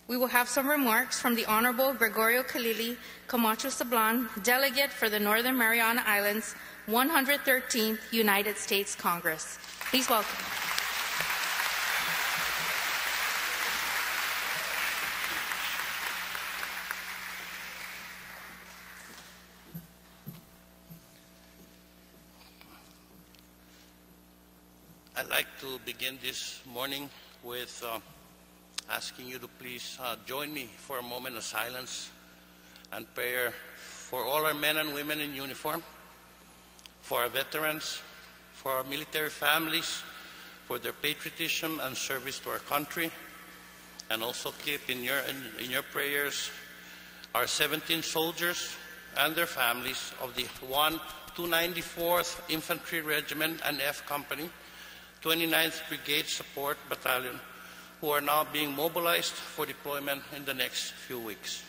We will have some remarks from the Honorable Gregorio Kilili, Camacho Sablan, Delegate for the Northern Mariana Islands, 113th United States Congress. Please welcome. I'd like to begin this morning with asking you to please join me for a moment of silence and prayer for all our men and women in uniform, for our veterans, for our military families, for their patriotism and service to our country, and also keep in your prayers our 17 soldiers and their families of the 294th Infantry Regiment and F Company, 29th Brigade Support Battalion, who are now being mobilized for deployment in the next few weeks.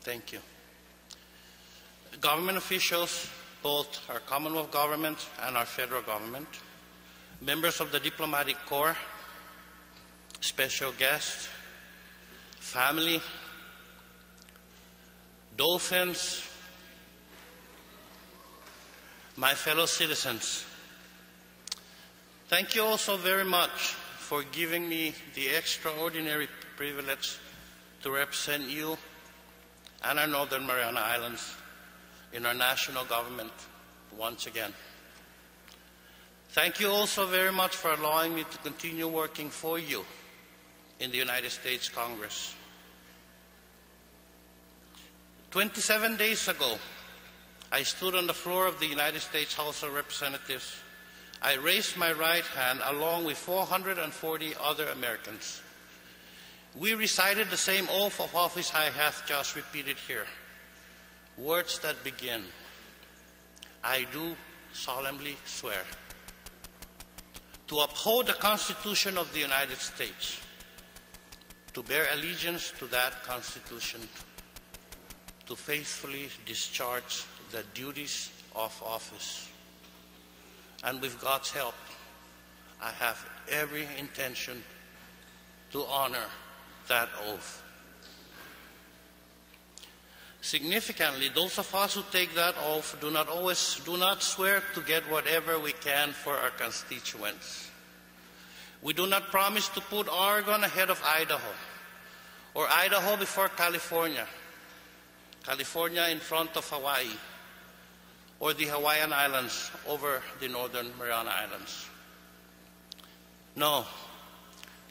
Thank you. Government officials, both our Commonwealth government and our federal government, members of the Diplomatic Corps, special guests, family, dolphins, my fellow citizens, thank you also very much for giving me the extraordinary privilege to represent you and our Northern Mariana Islands in our national government once again. Thank you also very much for allowing me to continue working for you in the United States Congress. 27 days ago, I stood on the floor of the United States House of Representatives. I raised my right hand along with 440 other Americans. We recited the same oath of office I have just repeated here. Words that begin, I do solemnly swear to uphold the Constitution of the United States, to bear allegiance to that Constitution, to faithfully discharge the duties of office. And with God's help, I have every intention to honor that oath. Significantly, those of us who take that oath do not swear to get whatever we can for our constituents. We do not promise to put Oregon ahead of Idaho, or Idaho before California, California in front of Hawaii, or the Hawaiian Islands over the Northern Mariana Islands. No.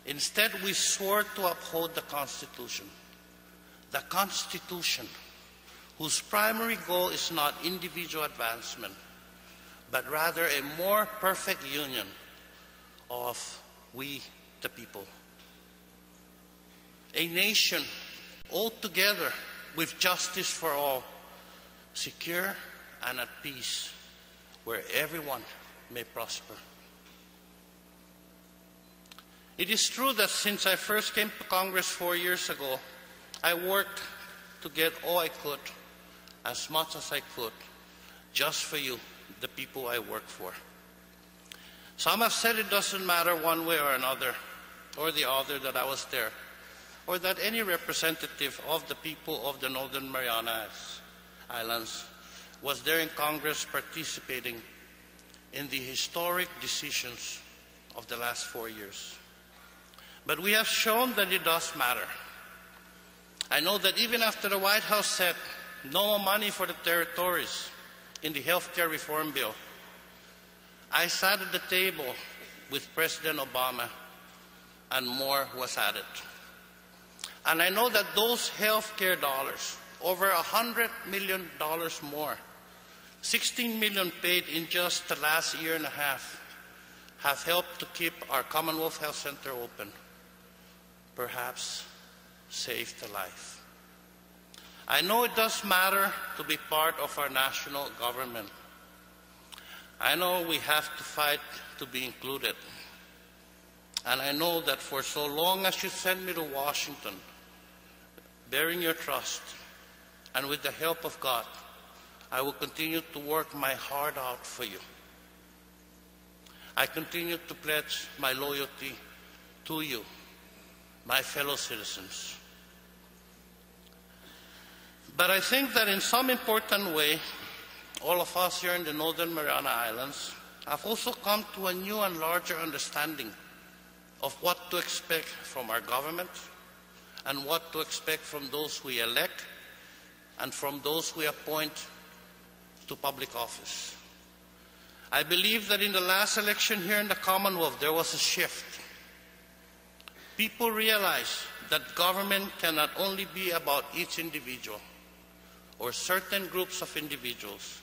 Instead, we swore to uphold the Constitution, whose primary goal is not individual advancement, but rather a more perfect union of we, the people. A nation all together with justice for all, secure and at peace, where everyone may prosper. It is true that since I first came to Congress 4 years ago, I worked to get all I could, as much as I could, just for you, the people I work for. Some have said it doesn't matter one way or another, or the other, that I was there, or that any representative of the people of the Northern Marianas Islands was there in Congress participating in the historic decisions of the last 4 years. But we have shown that it does matter. I know that even after the White House said no more money for the territories in the healthcare reform bill, I sat at the table with President Obama and more was added. And I know that those healthcare dollars, over $100 million more, 16 million paid in just the last year and a half, have helped to keep our Commonwealth Health Center open, perhaps saved a life. I know it does matter to be part of our national government. I know we have to fight to be included. And I know that for so long as you send me to Washington, bearing your trust, and with the help of God, I will continue to work my heart out for you. I continue to pledge my loyalty to you, my fellow citizens. But I think that in some important way, all of us here in the Northern Mariana Islands have also come to a new and larger understanding of what to expect from our government and what to expect from those we elect and from those we appoint to public office. I believe that in the last election here in the Commonwealth, there was a shift. People realized that government cannot only be about each individual or certain groups of individuals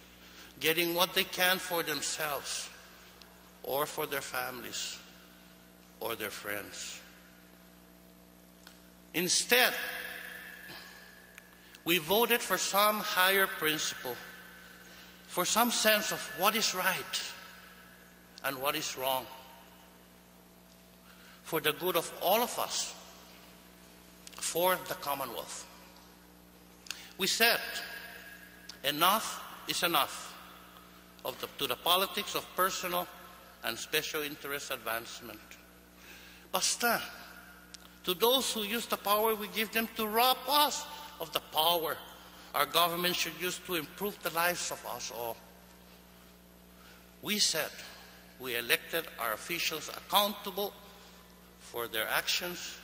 getting what they can for themselves or for their families or their friends. Instead, we voted for some higher principle, for some sense of what is right and what is wrong, for the good of all of us, for the Commonwealth. We said, enough is enough to the politics of personal and special interest advancement. Basta, to those who use the power we give them to rob us of the power our government should use to improve the lives of us all. We said we elected our officials accountable for their actions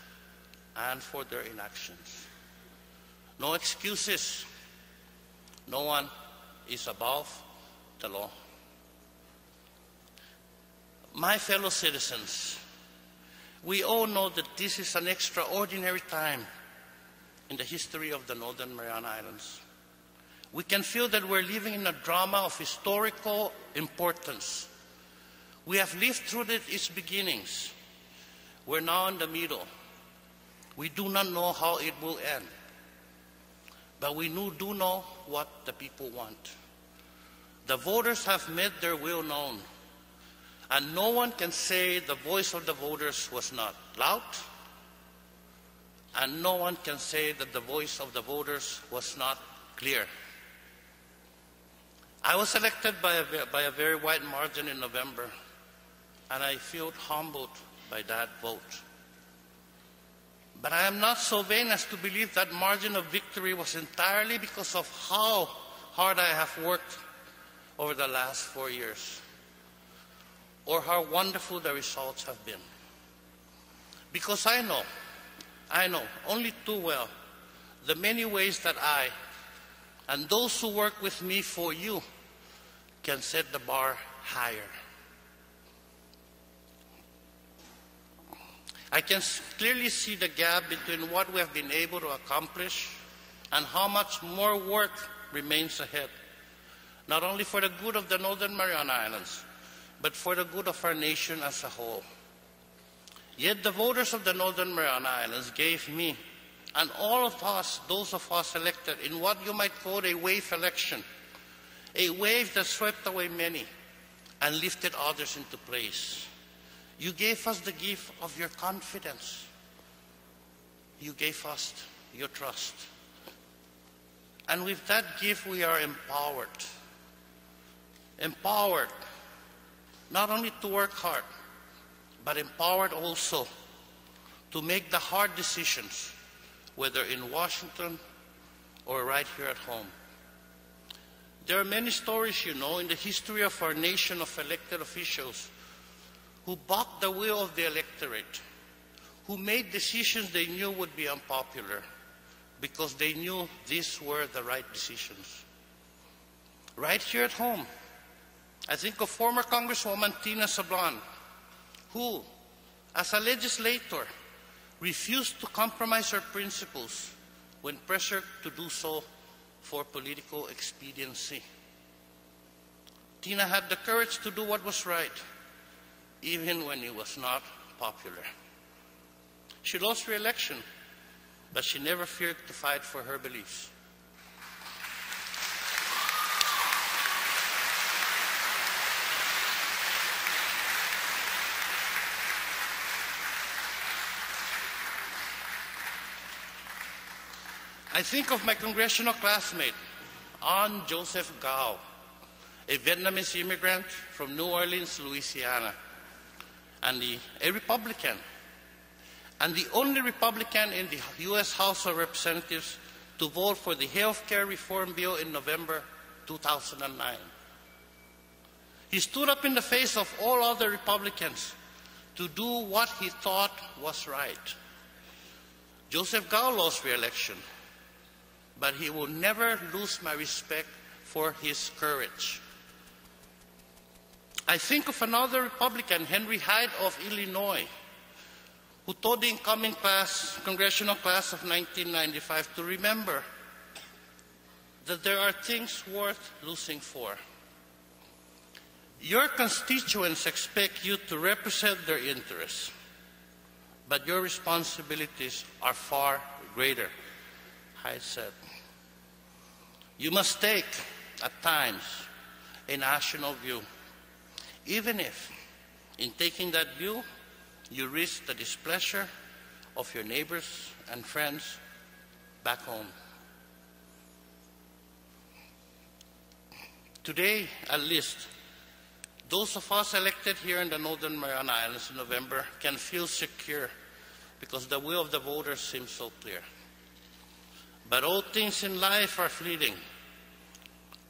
and for their inactions. No excuses. No one is above the law. My fellow citizens, we all know that this is an extraordinary time in the history of the Northern Mariana Islands. We can feel that we're living in a drama of historical importance. We have lived through its beginnings. We're now in the middle. We do not know how it will end. But we do know what the people want. The voters have made their will known. And no one can say the voice of the voters was not loud. And no one can say that the voice of the voters was not clear. I was elected by a very wide margin in November, and I feel humbled by that vote. But I am not so vain as to believe that margin of victory was entirely because of how hard I have worked over the last 4 years, or how wonderful the results have been. Because I know only too well the many ways that I and those who work with me for you can set the bar higher. I can clearly see the gap between what we have been able to accomplish and how much more work remains ahead, not only for the good of the Northern Mariana Islands, but for the good of our nation as a whole. Yet the voters of the Northern Mariana Islands gave me and all of us, those of us elected, in what you might call a wave election, a wave that swept away many and lifted others into place. You gave us the gift of your confidence. You gave us your trust. And with that gift, we are empowered. Empowered not only to work hard, but empowered also to make the hard decisions, whether in Washington or right here at home. There are many stories, in the history of our nation of elected officials who bucked the will of the electorate, who made decisions they knew would be unpopular because they knew these were the right decisions. Right here at home, I think of former Congresswoman Tina Sablan, who, as a legislator, refused to compromise her principles when pressured to do so for political expediency. Tina had the courage to do what was right, even when it was not popular. She lost re-election, but she never feared to fight for her beliefs. I think of my congressional classmate, An Joseph Gao, a Vietnamese immigrant from New Orleans, Louisiana, and a Republican, and the only Republican in the U.S. House of Representatives to vote for the health care reform bill in November 2009. He stood up in the face of all other Republicans to do what he thought was right. Joseph Gao lost re-election, but he will never lose my respect for his courage. I think of another Republican, Henry Hyde of Illinois, who told the incoming congressional class of 1995 to remember that there are things worth losing for. Your constituents expect you to represent their interests, but your responsibilities are far greater, Hyde said. You must take, at times, a national view, even if, in taking that view, you risk the displeasure of your neighbors and friends back home. Today, at least, those of us elected here in the Northern Mariana Islands in November can feel secure because the will of the voters seems so clear. But all things in life are fleeting.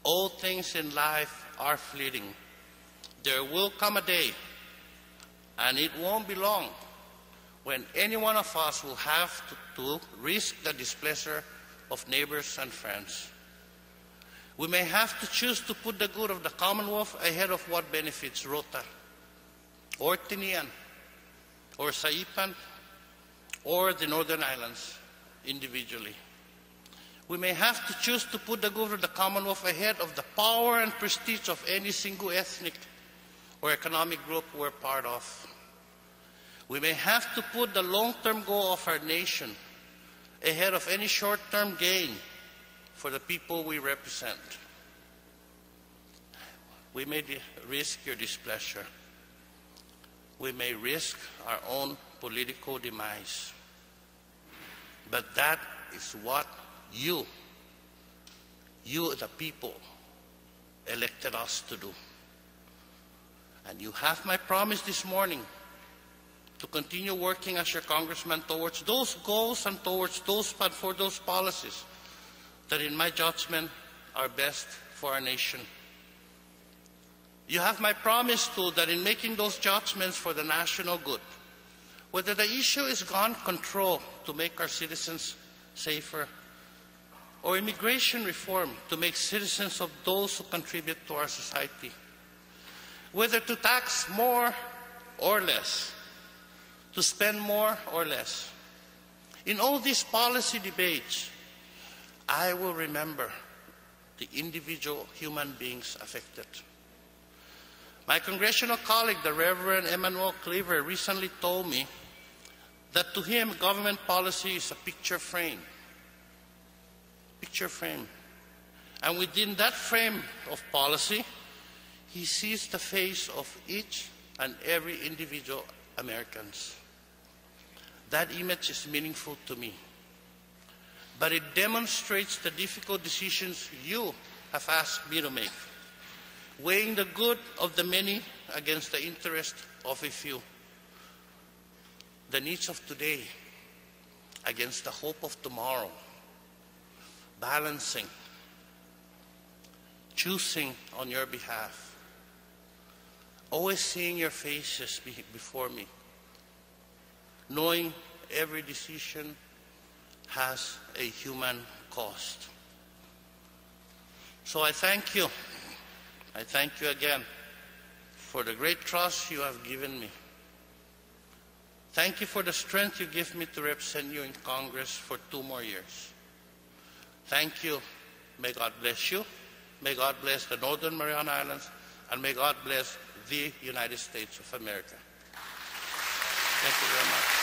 All things in life are fleeting. There will come a day, and it won't be long, when any one of us will have to risk the displeasure of neighbors and friends. We may have to choose to put the good of the Commonwealth ahead of what benefits Rota, or Tinian, or Saipan, or the Northern Islands individually. We may have to choose to put the good of the Commonwealth ahead of the power and prestige of any single ethnic or economic group we're part of. We may have to put the long-term goal of our nation ahead of any short-term gain for the people we represent. We may risk your displeasure. We may risk our own political demise. But that is what you, the people, elected us to do. And you have my promise this morning to continue working as your congressman towards those goals and towards those, but for those policies that in my judgment are best for our nation. You have my promise too that in making those judgments for the national good, whether the issue is gun control to make our citizens safer, or immigration reform to make citizens of those who contribute to our society, whether to tax more or less, to spend more or less. In all these policy debates, I will remember the individual human beings affected. My congressional colleague, the Reverend Emmanuel Cleaver, recently told me that to him, government policy is a picture frame. Picture frame. And within that frame of policy, he sees the face of each and every individual Americans. That image is meaningful to me. But it demonstrates the difficult decisions you have asked me to make, weighing the good of the many against the interest of a few, the needs of today against the hope of tomorrow, balancing, choosing on your behalf, always seeing your faces before me, knowing every decision has a human cost. So I thank you. I thank you again for the great trust you have given me. Thank you for the strength you give me to represent you in Congress for 2 more years. Thank you. May God bless you. May God bless the Northern Mariana Islands, and may God bless the United States of America. Thank you very much.